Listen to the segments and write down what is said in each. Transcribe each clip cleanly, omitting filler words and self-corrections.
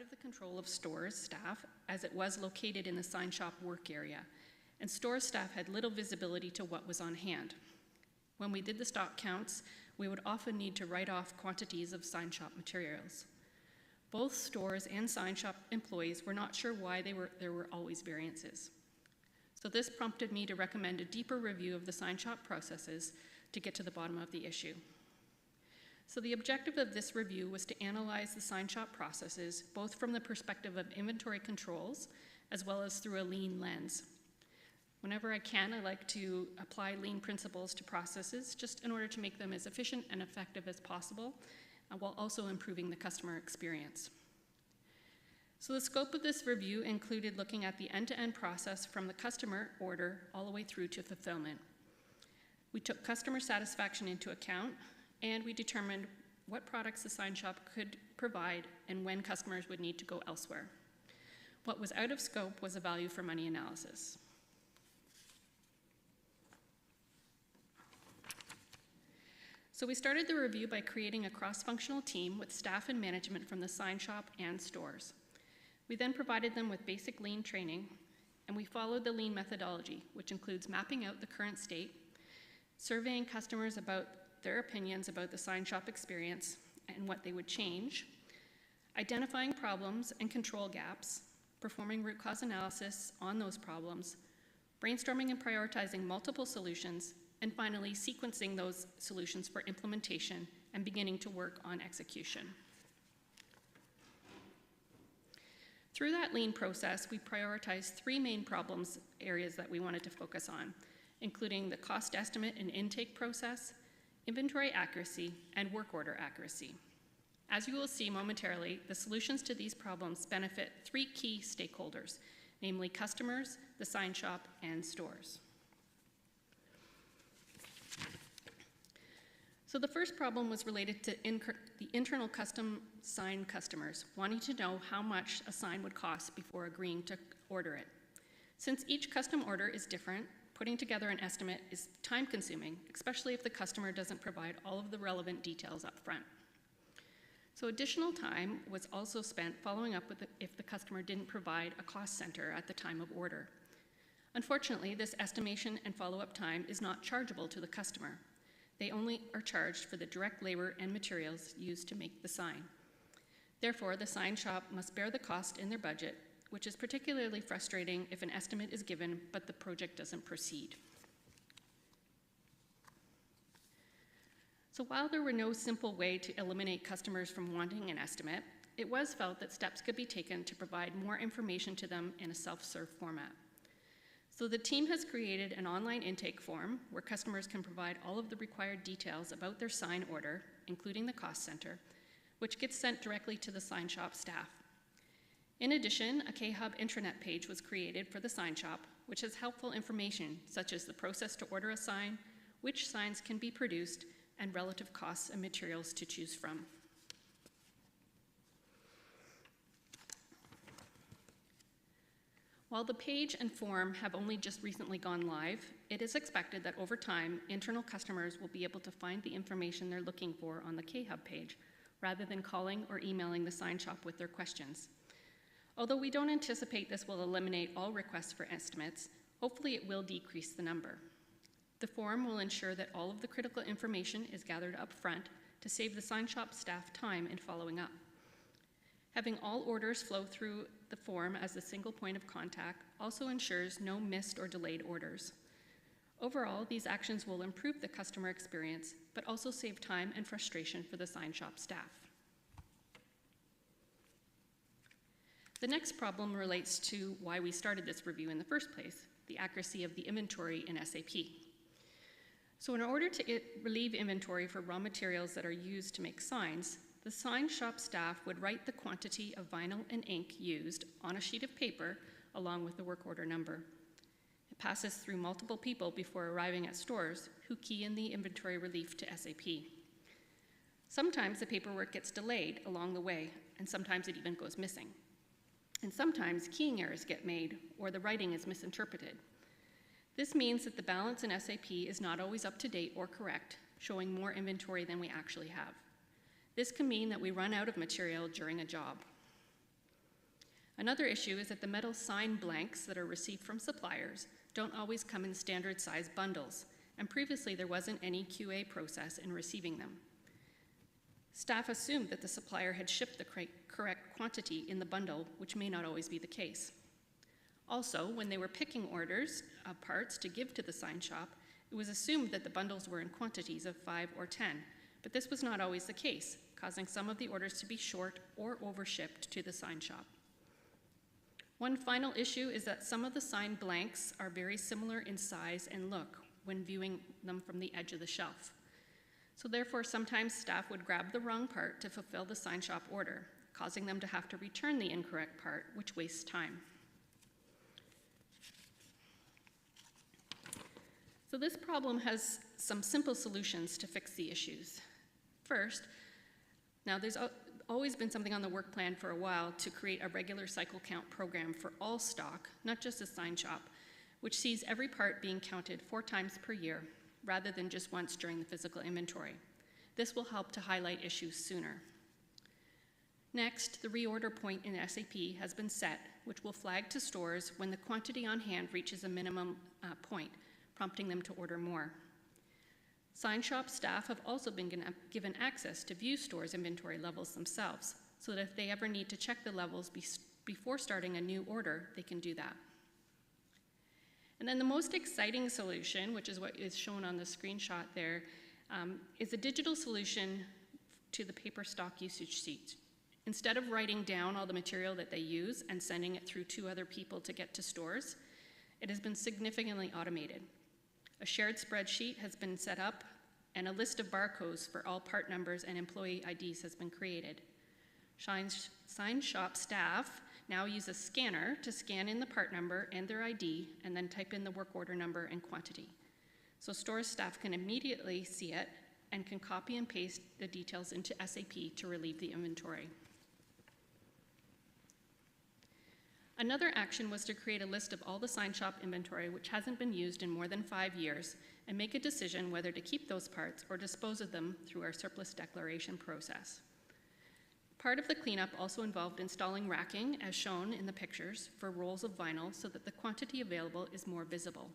outside of the control of stores staff, as it was located in the sign shop work area, and store staff had little visibility to what was on hand. When we did the stock counts, we would often need to write off quantities of sign shop materials. Both stores and sign shop employees were not sure why there were always variances. So this prompted me to recommend a deeper review of the sign shop processes to get to the bottom of the issue. So the objective of this review was to analyze the sign shop processes, both from the perspective of inventory controls, as well as through a lean lens. Whenever I can, I like to apply lean principles to processes, just in order to make them as efficient and effective as possible, while also improving the customer experience. So the scope of this review included looking at the end-to-end process from the customer order all the way through to fulfillment. We took customer satisfaction into account, and we determined what products the sign shop could provide and when customers would need to go elsewhere. What was out of scope was a value for money analysis. So we started the review by creating a cross-functional team with staff and management from the sign shop and stores. We then provided them with basic lean training, and we followed the lean methodology, which includes mapping out the current state, surveying customers about their opinions about the sign shop experience and what they would change, identifying problems and control gaps, performing root cause analysis on those problems, brainstorming and prioritizing multiple solutions, and finally sequencing those solutions for implementation and beginning to work on execution. Through that lean process, we prioritized 3 main problems areas that we wanted to focus on, including the cost estimate and intake process, inventory accuracy, and work order accuracy. As you will see momentarily, the solutions to these problems benefit 3 key stakeholders, namely customers, the sign shop, and stores. So the first problem was related to the internal custom sign customers wanting to know how much a sign would cost before agreeing to order it. Since each custom order is different, putting together an estimate is time-consuming, especially if the customer doesn't provide all of the relevant details up front. So additional time was also spent following up with if the customer didn't provide a cost center at the time of order. Unfortunately, this estimation and follow-up time is not chargeable to the customer. They only are charged for the direct labor and materials used to make the sign. Therefore, the sign shop must bear the cost in their budget, which is particularly frustrating if an estimate is given but the project doesn't proceed. So while there were no simple way to eliminate customers from wanting an estimate, it was felt that steps could be taken to provide more information to them in a self-serve format. So the team has created an online intake form where customers can provide all of the required details about their sign order, including the cost center, which gets sent directly to the sign shop staff. In addition, a K-Hub intranet page was created for the sign shop, which has helpful information such as the process to order a sign, which signs can be produced, and relative costs and materials to choose from. While the page and form have only just recently gone live, it is expected that over time, internal customers will be able to find the information they're looking for on the K-Hub page, rather than calling or emailing the sign shop with their questions. Although we don't anticipate this will eliminate all requests for estimates, hopefully it will decrease the number. The form will ensure that all of the critical information is gathered up front to save the sign shop staff time in following up. Having all orders flow through the form as a single point of contact also ensures no missed or delayed orders. Overall, these actions will improve the customer experience, but also save time and frustration for the sign shop staff. The next problem relates to why we started this review in the first place, the accuracy of the inventory in SAP. So in order to relieve inventory for raw materials that are used to make signs, the sign shop staff would write the quantity of vinyl and ink used on a sheet of paper along with the work order number. It passes through multiple people before arriving at stores who key in the inventory relief to SAP. Sometimes the paperwork gets delayed along the way, and sometimes it even goes missing. And sometimes keying errors get made or the writing is misinterpreted. This means that the balance in SAP is not always up to date or correct, showing more inventory than we actually have. This can mean that we run out of material during a job. Another issue is that the metal sign blanks that are received from suppliers don't always come in standard size bundles, and previously there wasn't any QA process in receiving them. Staff assumed that the supplier had shipped the correct quantity in the bundle, which may not always be the case. Also, when they were picking orders of parts to give to the sign shop, it was assumed that the bundles were in quantities of 5 or 10, but this was not always the case, causing some of the orders to be short or overshipped to the sign shop. One final issue is that some of the sign blanks are very similar in size and look when viewing them from the edge of the shelf. So therefore, sometimes staff would grab the wrong part to fulfill the sign shop order, causing them to have to return the incorrect part, which wastes time. So this problem has some simple solutions to fix the issues. First, now there's always been something on the work plan for a while to create a regular cycle count program for all stock, not just the sign shop, which sees every part being counted 4 times per year, rather than just once during the physical inventory. This will help to highlight issues sooner. Next, the reorder point in SAP has been set, which will flag to stores when the quantity on hand reaches a minimum point, prompting them to order more. Sign shop staff have also been given access to view stores' inventory levels themselves, so that if they ever need to check the levels before starting a new order, they can do that. And then the most exciting solution, which is what is shown on the screenshot there, is a digital solution to the paper stock usage sheet. Instead of writing down all the material that they use and sending it through 2 other people to get to stores, it has been significantly automated. A shared spreadsheet has been set up, and a list of barcodes for all part numbers and employee IDs has been created. Sign shop staff now use a scanner to scan in the part number and their ID, and then type in the work order number and quantity. So store staff can immediately see it and can copy and paste the details into SAP to relieve the inventory. Another action was to create a list of all the sign shop inventory which hasn't been used in more than 5 years, and make a decision whether to keep those parts or dispose of them through our surplus declaration process. Part of the cleanup also involved installing racking, as shown in the pictures, for rolls of vinyl so that the quantity available is more visible.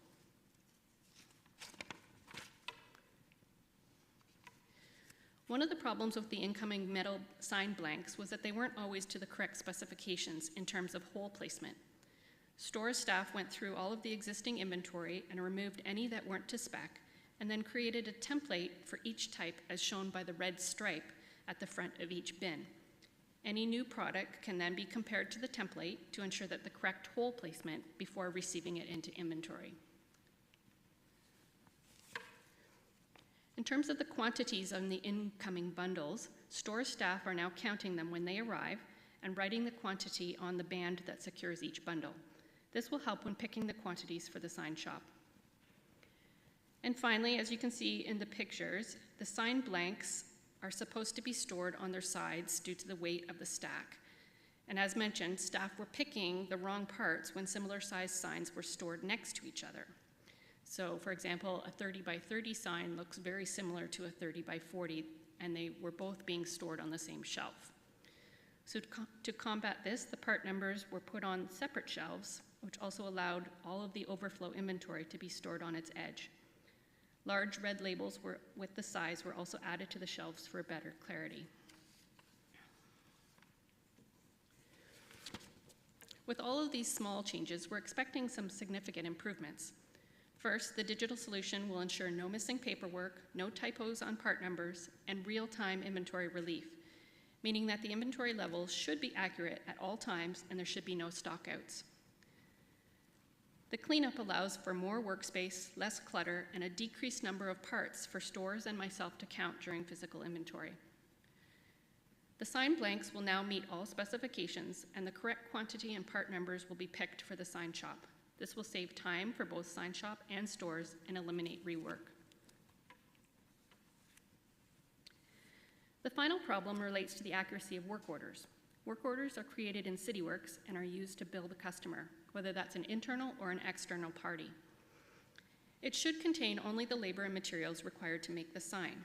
One of the problems with the incoming metal sign blanks was that they weren't always to the correct specifications in terms of hole placement. Store staff went through all of the existing inventory and removed any that weren't to spec, and then created a template for each type as shown by the red stripe at the front of each bin. Any new product can then be compared to the template to ensure that the correct hole placement before receiving it into inventory. In terms of the quantities on the incoming bundles, store staff are now counting them when they arrive and writing the quantity on the band that secures each bundle. This will help when picking the quantities for the sign shop. And finally, as you can see in the pictures, the sign blanks are supposed to be stored on their sides due to the weight of the stack. And as mentioned, staff were picking the wrong parts when similar sized signs were stored next to each other. So for example, a 30 by 30 sign looks very similar to a 30 by 40, and they were both being stored on the same shelf. So to combat this, the part numbers were put on separate shelves, which also allowed all of the overflow inventory to be stored on its edge. Large red labels with the size were also added to the shelves for better clarity. With all of these small changes, we're expecting some significant improvements. First, the digital solution will ensure no missing paperwork, no typos on part numbers, and real-time inventory relief, meaning that the inventory levels should be accurate at all times and there should be no stockouts. The cleanup allows for more workspace, less clutter, and a decreased number of parts for stores and myself to count during physical inventory. The sign blanks will now meet all specifications, and the correct quantity and part numbers will be picked for the sign shop. This will save time for both sign shop and stores and eliminate rework. The final problem relates to the accuracy of work orders. Work orders are created in CityWorks and are used to bill the customer, whether that's an internal or an external party. It should contain only the labor and materials required to make the sign.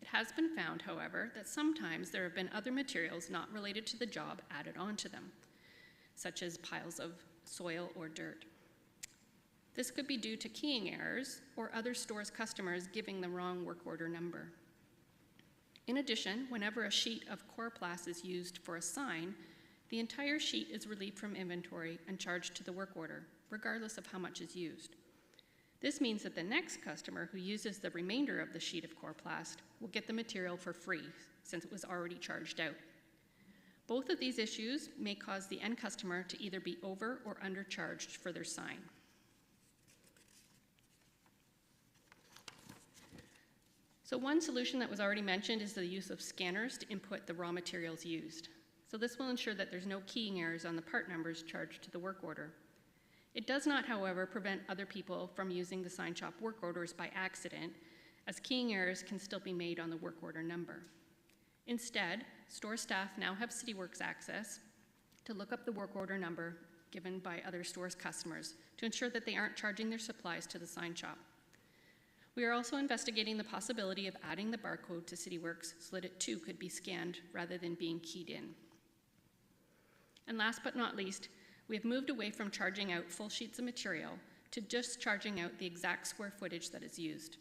It has been found, however, that sometimes there have been other materials not related to the job added onto them. such as piles of soil or dirt. This could be due to keying errors or other stores' customers giving the wrong work order number. In addition, whenever a sheet of coroplast is used for a sign, the entire sheet is relieved from inventory and charged to the work order, regardless of how much is used. This means that the next customer who uses the remainder of the sheet of coroplast will get the material for free, since it was already charged out. Both of these issues may cause the end customer to either be over or undercharged for their sign. So one solution that was already mentioned is the use of scanners to input the raw materials used. So this will ensure that there's no keying errors on the part numbers charged to the work order. It does not, however, prevent other people from using the sign shop work orders by accident, as keying errors can still be made on the work order number. Instead, store staff now have CityWorks access to look up the work order number given by other stores' customers to ensure that they aren't charging their supplies to the sign shop. We are also investigating the possibility of adding the barcode to CityWorks so that it too could be scanned rather than being keyed in. And last but not least, we have moved away from charging out full sheets of material to just charging out the exact square footage that is used.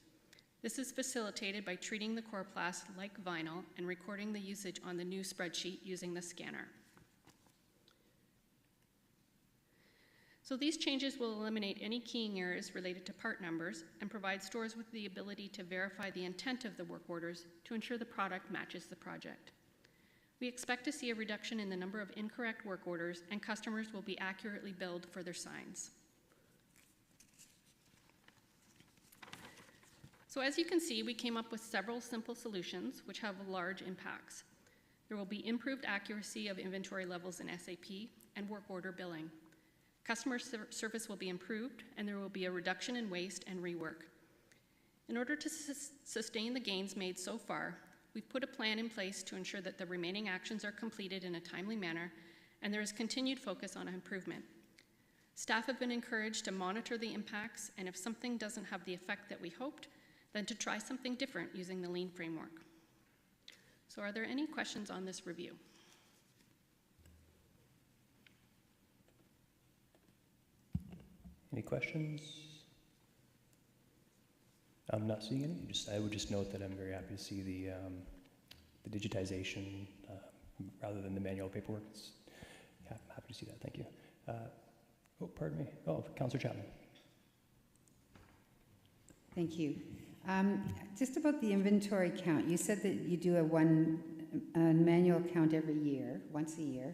This is facilitated by treating the coroplast like vinyl and recording the usage on the new spreadsheet using the scanner. So these changes will eliminate any keying errors related to part numbers and provide stores with the ability to verify the intent of the work orders to ensure the product matches the project. We expect to see a reduction in the number of incorrect work orders, and customers will be accurately billed for their signs. So as you can see, we came up with several simple solutions which have large impacts. There will be improved accuracy of inventory levels in SAP and work order billing. Customer service will be improved, and there will be a reduction in waste and rework. In order to sustain the gains made so far, we've put a plan in place to ensure that the remaining actions are completed in a timely manner, and there is continued focus on improvement. Staff have been encouraged to monitor the impacts, and if something doesn't have the effect that we hoped, then to try something different using the Lean framework. So are there any questions on this review? Any questions? I'm not seeing any. I would just note that I'm very happy to see the digitization rather than the manual paperwork. I'm happy to see that. Thank you. Oh, pardon me. Oh, Councillor Chapman. Thank you. Just about the inventory count, you said that you do a manual count every year, once a year,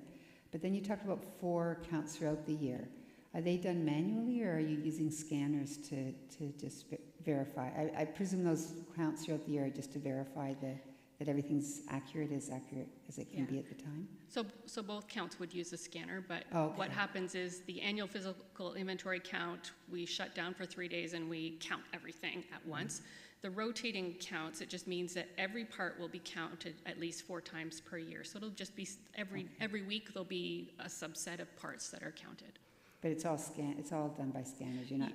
but then you talked about 4 counts throughout the year. Are they done manually, or are you using scanners to just verify? I presume those counts throughout the year are just to verify that everything's accurate as it can be at the time? So both counts would use a scanner, but okay. What happens is the annual physical inventory count, we shut down for 3 days and we count everything at once. Mm-hmm. The rotating counts, it just means that every part will be counted at least 4 times per year. So it'll just be every week there'll be a subset of parts that are counted. But it's all done by scanners. You're not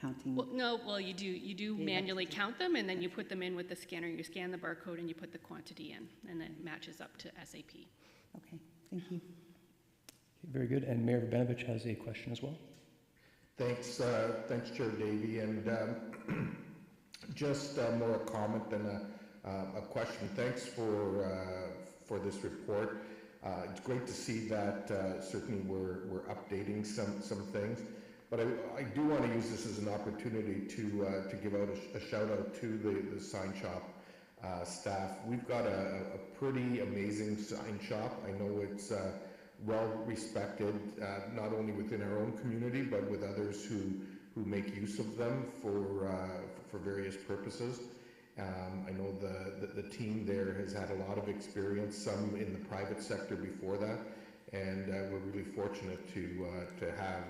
counting. Well, no. Well, you do manually count them, and then you put them in with the scanner. You scan the barcode, and you put the quantity in, and then it matches up to SAP. Okay. Thank you. Okay, very good. And Mayor Benovich has a question as well. Thanks, Chair Davey, and just more a comment than a question. Thanks for this report. It's great to see that certainly we're updating some things, but I do want to use this as an opportunity to give out a shout out to the sign shop staff. We've got a pretty amazing sign shop. I know it's well respected, not only within our own community, but with others who make use of them for various purposes. I know the team there has had a lot of experience, some in the private sector before that, and we're really fortunate to have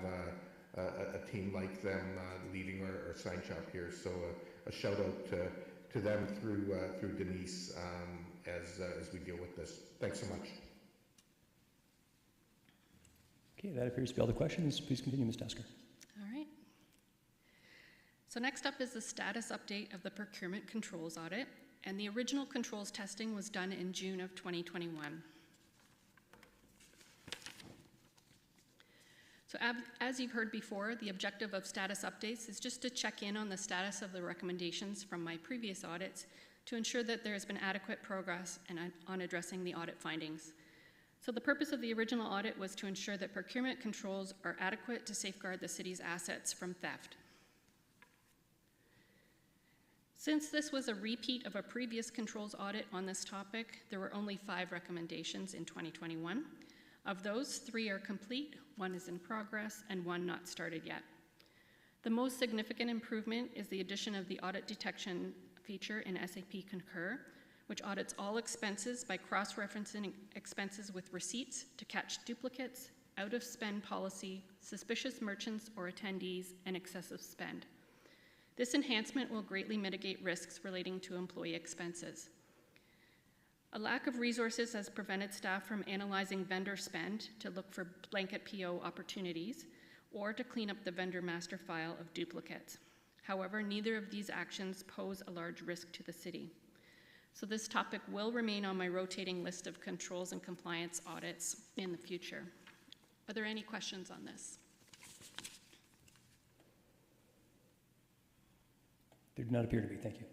a team like them leading our sign shop here. So a shout out to them through Denise as we deal with this. Thanks so much. Okay, that appears to be all the questions. Please continue, Ms. Tasker. All right. So next up is the status update of the procurement controls audit, and the original controls testing was done in June of 2021. So as you've heard before, the objective of status updates is just to check in on the status of the recommendations from my previous audits to ensure that there has been adequate progress on addressing the audit findings. So the purpose of the original audit was to ensure that procurement controls are adequate to safeguard the city's assets from theft. Since this was a repeat of a previous controls audit on this topic, there were only 5 recommendations in 2021. Of those, 3 are complete, 1 is in progress, and 1 not started yet. The most significant improvement is the addition of the audit detection feature in SAP Concur, which audits all expenses by cross-referencing expenses with receipts to catch duplicates, out-of-spend policy, suspicious merchants or attendees, and excessive spend. This enhancement will greatly mitigate risks relating to employee expenses. A lack of resources has prevented staff from analyzing vendor spend to look for blanket PO opportunities or to clean up the vendor master file of duplicates. However, neither of these actions pose a large risk to the city. So this topic will remain on my rotating list of controls and compliance audits in the future. Are there any questions on this? There do not appear to be, thank you.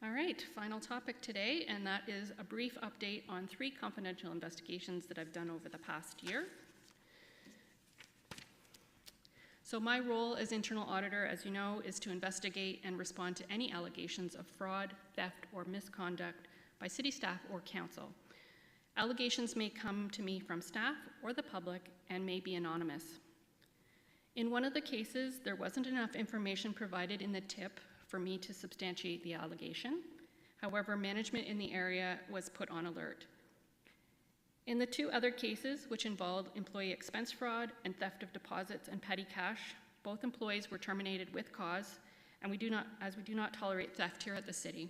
All right, final topic today, and that is a brief update on 3 confidential investigations that I've done over the past year. So my role as internal auditor, as you know, is to investigate and respond to any allegations of fraud, theft, or misconduct by city staff or council. Allegations may come to me from staff or the public and may be anonymous. In one of the cases, there wasn't enough information provided in the tip for me to substantiate the allegation. However, management in the area was put on alert. In the 2 other cases, which involved employee expense fraud and theft of deposits and petty cash, both employees were terminated with cause, and we do not tolerate theft here at the city.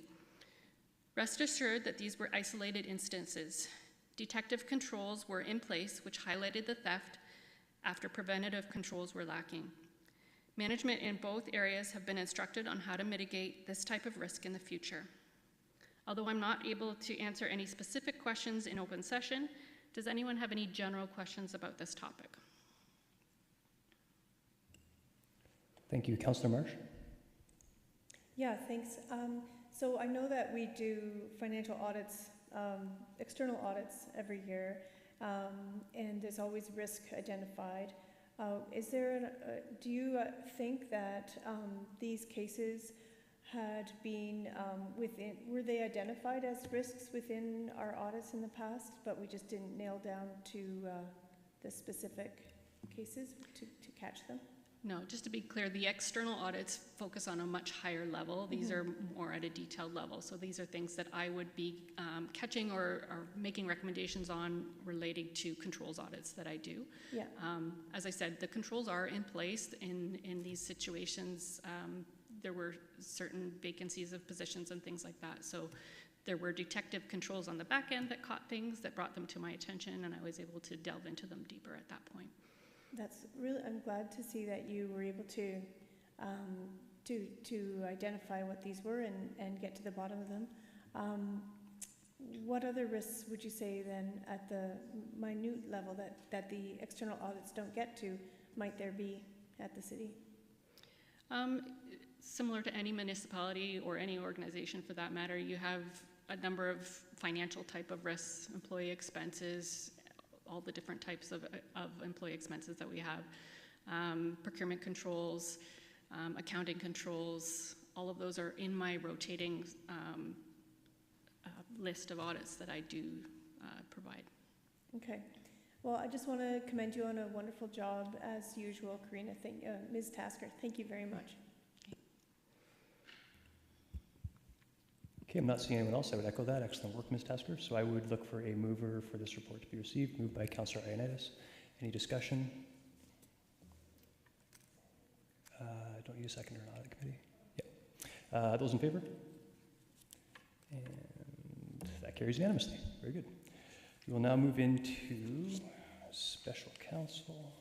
Rest assured that these were isolated instances. Detective controls were in place, which highlighted the theft after preventative controls were lacking. Management in both areas have been instructed on how to mitigate this type of risk in the future. Although I'm not able to answer any specific questions in open session, does anyone have any general questions about this topic? Thank you. Councillor Marsh? Yeah, thanks. So I know that we do financial audits, external audits every year, and there's always risk identified. Do you think that these cases had been were they identified as risks within our audits in the past, but we just didn't nail down to the specific cases to catch them? No, just to be clear, the external audits focus on a much higher level. These are more at a detailed level. So these are things that I would be catching or making recommendations on relating to controls audits that I do. Yeah. As I said, the controls are in place in these situations. There were certain vacancies of positions and things like that. So there were detective controls on the back end that caught things, that brought them to my attention, and I was able to delve into them deeper at that point. That's really, I'm glad to see that you were able to identify what these were and get to the bottom of them. What other risks would you say then at the minute level that the external audits don't get to might there be at the city? Similar to any municipality or any organization for that matter, you have a number of financial type of risks, employee expenses, all the different types of employee expenses that we have, procurement controls, accounting controls, all of those are in my rotating list of audits that I do provide. Okay. Well, I just want to commend you on a wonderful job as usual, Karina. Ms. Tasker, thank you very much. Okay, I'm not seeing anyone else. I would echo that. Excellent work, Ms. Tasker. So I would look for a mover for this report to be received. Moved by Councillor Ioannidis. Any discussion? Don't need a second or an audit committee? Yeah. Those in favor? And that carries unanimously. Very good. We will now move into special counsel.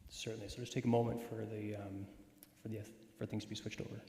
Certainly. So just take a moment for things to be switched over.